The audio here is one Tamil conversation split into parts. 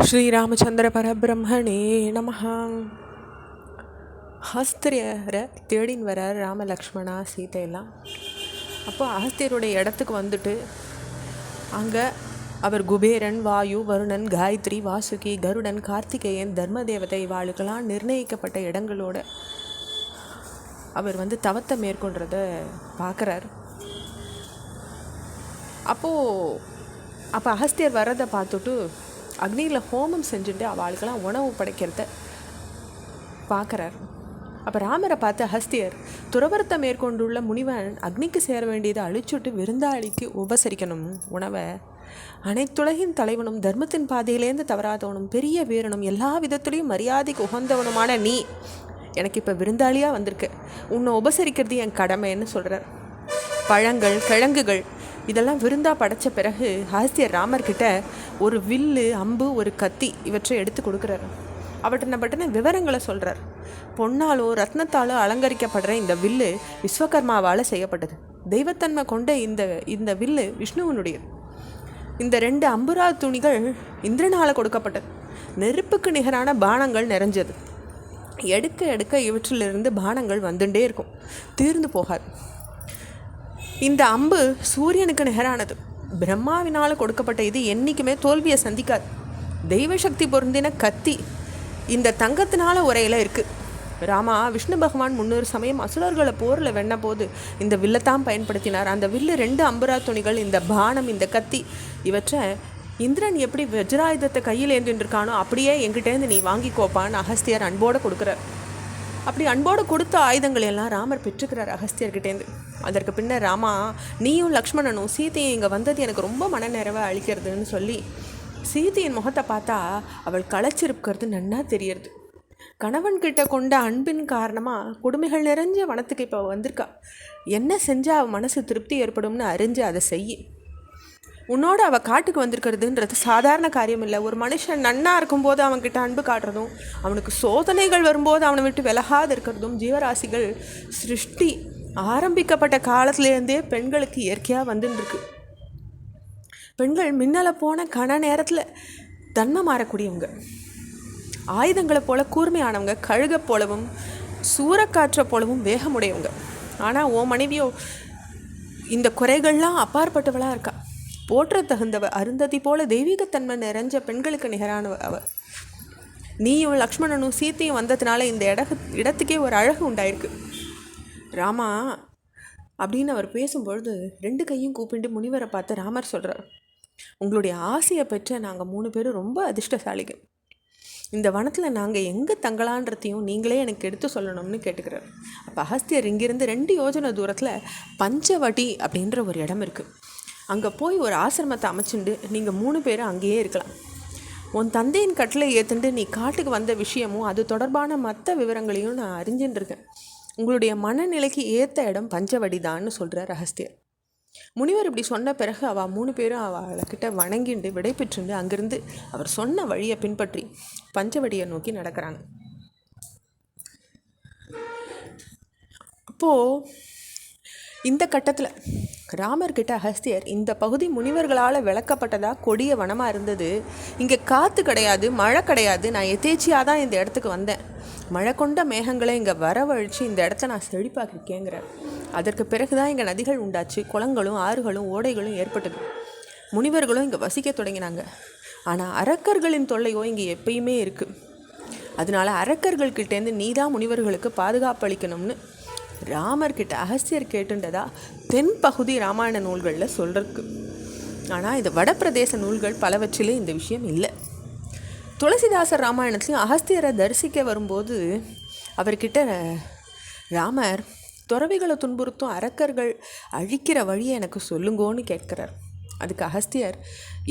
ஸ்ரீராமச்சந்திர பரபிரம்மணே நமஹ. அகஸ்தியரை தேடின்னு வரார் ராம லக்ஷ்மணா சீதையெல்லாம். அப்போ அகஸ்தியருடைய இடத்துக்கு வந்துட்டு அங்கே அவர் குபேரன், வாயு, வருணன், காயத்ரி, வாசுகி, கருடன், கார்த்திகேயன், தர்மதேவதை இவாளுக்கெல்லாம் நிர்ணயிக்கப்பட்ட இடங்களோட அவர் தவத்தை மேற்கொள்கிறத பார்க்குறார். அப்போ அகஸ்தியர் வர்றதை பார்த்துட்டு அக்னியில் ஹோமம் செஞ்சுட்டு அவளுக்கெல்லாம் உணவு படைக்கிறத பார்க்குறார். அப்போ ராமரை பார்த்து அகஸ்தியர், துறவரத்தை மேற்கொண்டுள்ள முனிவன் அக்னிக்கு சேர வேண்டியதை அழிச்சுட்டு விருந்தாளிக்கு உபசரிக்கணும் உணவை. அனைத்துலகின் தலைவனும் தர்மத்தின் பாதையிலேருந்து தவறாதவனும் பெரிய வீரனும் எல்லா விதத்துலேயும் மரியாதைக்கு உகந்தவனுமான நீ எனக்கு இப்போ விருந்தாளியாக வந்திருக்க, உன்னை உபசரிக்கிறது என் கடமைன்னு சொல்கிறார். பழங்கள், கிழங்குகள் இதெல்லாம் விருந்தாக படைத்த பிறகு அகஸ்தியர் ராமர்கிட்ட ஒரு வில்லு, அம்பு, ஒரு கத்தி இவற்றை எடுத்து கொடுக்குறாரு. அவற்றின விவரங்களை சொல்கிறார். பொன்னாலோ ரத்னத்தாலோ அலங்கரிக்கப்படுற இந்த வில்லு விஸ்வகர்மாவால் செய்யப்பட்டது. தெய்வத்தன்மை கொண்ட இந்த வில்லு விஷ்ணுவனுடையது. இந்த 2 அம்புரா துணிகள் இந்திரனால் கொடுக்கப்பட்டது. நெருப்புக்கு நிகரான பானங்கள் நிறைஞ்சது. எடுக்க எடுக்க இவற்றிலிருந்து பானங்கள் வந்துட்டே இருக்கும், தீர்ந்து போகாது. இந்த அம்பு சூரியனுக்கு நிகரானது. பிரம்மாவினால் கொடுக்கப்பட்ட இது என்றைக்குமே தோல்வியை சந்திக்காது. தெய்வ சக்தி பொருந்தின கத்தி இந்த தங்கத்தினால உரையில் இருக்குது. ராமா விஷ்ணு பகவான் 300 சமயம் அசுரர்களை போரில் வெண்ண போது இந்த வில்லைத்தான் பயன்படுத்தினார். அந்த வில்லு 2 அம்புரா துணிகள், இந்த பானம், இந்த கத்தி இவற்றை இந்திரன் எப்படி வஜ்ராயுதத்தை கையில் ஏந்திருக்கானோ அப்படியே எங்கிட்டேருந்து நீ வாங்கிக்கோப்பான்னு அகஸ்தியர் அன்போடு கொடுக்குறார். அப்படி அன்போடு கொடுத்த ஆயுதங்கள் எல்லாம் ராமர் பெற்றுக்கிறார் அகஸ்தியர்கிட்டேருந்து. அதற்கு பின்னர் ராமா, நீயும் லக்ஷ்மணனும் சீதையை இங்கே வந்தது எனக்கு ரொம்ப மனநிறைவை அளிக்கிறதுன்னு சொல்லி சீதையின் முகத்தை பார்த்தா அவள் களைச்சிருக்கிறது நன்னா தெரியறது. கணவன்கிட்ட கொண்ட அன்பின் காரணமாக கொடுமைகள் நிறைஞ்ச வனத்துக்கு இப்போ வந்திருக்கா. என்ன செஞ்சால் அவள் மனசு திருப்தி ஏற்படும்னு அறிஞ்சு அதை செய்ய. உன்னோட அவள் காட்டுக்கு வந்திருக்கிறதுன்றது சாதாரண காரியம் இல்லை. ஒரு மனுஷன் நன்னா இருக்கும்போது அவன்கிட்ட அன்பு காட்டுறதும், அவனுக்கு சோதனைகள் வரும்போது அவனை விட்டு விலகாது இருக்கிறதும் ஜீவராசிகள் சிருஷ்டி ஆரம்பிக்கப்பட்ட காலத்துலேருந்தே பெண்களுக்கு இயற்கையாக வந்துட்டுருக்கு. பெண்கள் மின்னலை போன கன நேரத்தில் தன்மை மாறக்கூடியவங்க, ஆயுதங்களை போல கூர்மையானவங்க, கழுகை போலவும் சூறக்காற்றை போலவும் வேகமுடையவங்க. ஆனால் ஓ மனைவியோ இந்த குறைகள்லாம் அப்பாற்பட்டவளாக இருக்கா. போற்ற தகுந்தவ, அருந்ததி போல தெய்வீகத்தன்மை நிறைஞ்ச பெண்களுக்கு நிகரானவ அவ. நீயும் லக்ஷ்மணனும் சீத்தையும் வந்ததுனால இந்த இடத்துக்கே ஒரு அழகு உண்டாயிருக்கு ராமா அப்படின்னு அவர் பேசும்பொழுது 2 கையும் கூப்பிட்டு முனிவரை பார்த்து ராமர் சொல்கிறார், உங்களுடைய ஆசையை பெற்ற நாங்கள் 3 பேரும் ரொம்ப அதிர்ஷ்டசாலிகள். இந்த வனத்தில் நாங்கள் எங்கே தங்கலான்றதையும் நீங்களே எனக்கு எடுத்து சொல்லணும்னு கேட்டுக்கிறார். அப்போ அகஸ்தியர் இங்கிருந்து 2 யோஜனை தூரத்தில் பஞ்சவடி அப்படின்ற ஒரு இடம் இருக்குது. அங்கே போய் ஒரு ஆசிரமத்தை அமைச்சுண்டு நீங்கள் 3 பேரும் அங்கேயே இருக்கலாம். உன் தந்தையின் கட்டளை ஏற்றுண்டு நீ காட்டுக்கு வந்த விஷயமும் அது தொடர்பான மற்ற விவரங்களையும் நான் அறிஞ்சுட்டுருக்கேன். உங்களுடைய மனநிலைக்கு ஏற்ற இடம் பஞ்சவடி தான்னு சொல்கிறார் அகஸ்தியர். முனிவர் இப்படி சொன்ன பிறகு அவள் 3 பேரும் அவளைக்கிட்ட வணங்கிண்டு விடை பெற்றுண்டு அங்கிருந்து அவர் சொன்ன வழியை பின்பற்றி பஞ்சவடியை நோக்கி நடக்கிறாங்க. அப்போது இந்த கட்டத்தில் ராமர்கிட்ட அகஸ்தியர், இந்த பகுதி முனிவர்களால் விளக்கப்பட்டதாக கொடிய வனமாக இருந்தது. இங்கே காற்று கிடையாது, மழை கிடையாது. நான் எதேச்சியாக தான் இந்த இடத்துக்கு வந்தேன். மழை கொண்ட மேகங்களை இங்கே வரவழைச்சி இந்த இடத்த நான் செழிப்பாக்கிருக்கேங்கிறேன். அதற்கு பிறகு தான் இங்கே நதிகள் உண்டாச்சு, குளங்களும் ஆறுகளும் ஓடைகளும் ஏற்பட்டது. முனிவர்களும் இங்கே வசிக்க தொடங்கினாங்க. ஆனால் அரக்கர்களின் தொல்லையோ இங்கே எப்பயுமே இருக்குது. அதனால அரக்கர்கள்கிட்டேருந்து நீ தான் முனிவர்களுக்கு பாதுகாப்பு அளிக்கணும்னு ராமர்கிட்ட அகஸ்தியர் கேட்டுண்டதா தென்பகுதி ராமாயண நூல்களில் சொல்கிறதுக்கு. ஆனால் இது வடப்பிரதேச நூல்கள் பலவற்றிலே இந்த விஷயம் இல்லை. துளசிதாசர் ராமாயணத்துலையும் அகஸ்தியரை தரிசிக்க வரும்போது அவர்கிட்ட ராமர் துறவிகளை துன்புறுத்தும் அரக்கர்கள் அழிக்கிற வழியை எனக்கு சொல்லுங்கோன்னு கேட்குறார். அதுக்கு அகஸ்தியர்,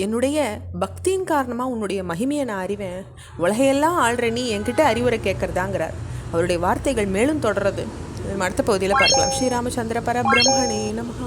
என்னுடைய பக்தியின் காரணமாக உன்னுடைய மகிமையை நான் அறிவேன். உலகையெல்லாம் ஆள்ற நீ என்கிட்ட அறிவுரை கேட்குறதாங்கிறார். அவருடைய வார்த்தைகள் மேலும் தொடர்றது அடுத்த பகுதியில் பார்க்கலாம். ஸ்ரீராமச்சந்திர பரபிரம்மணே நமஹ.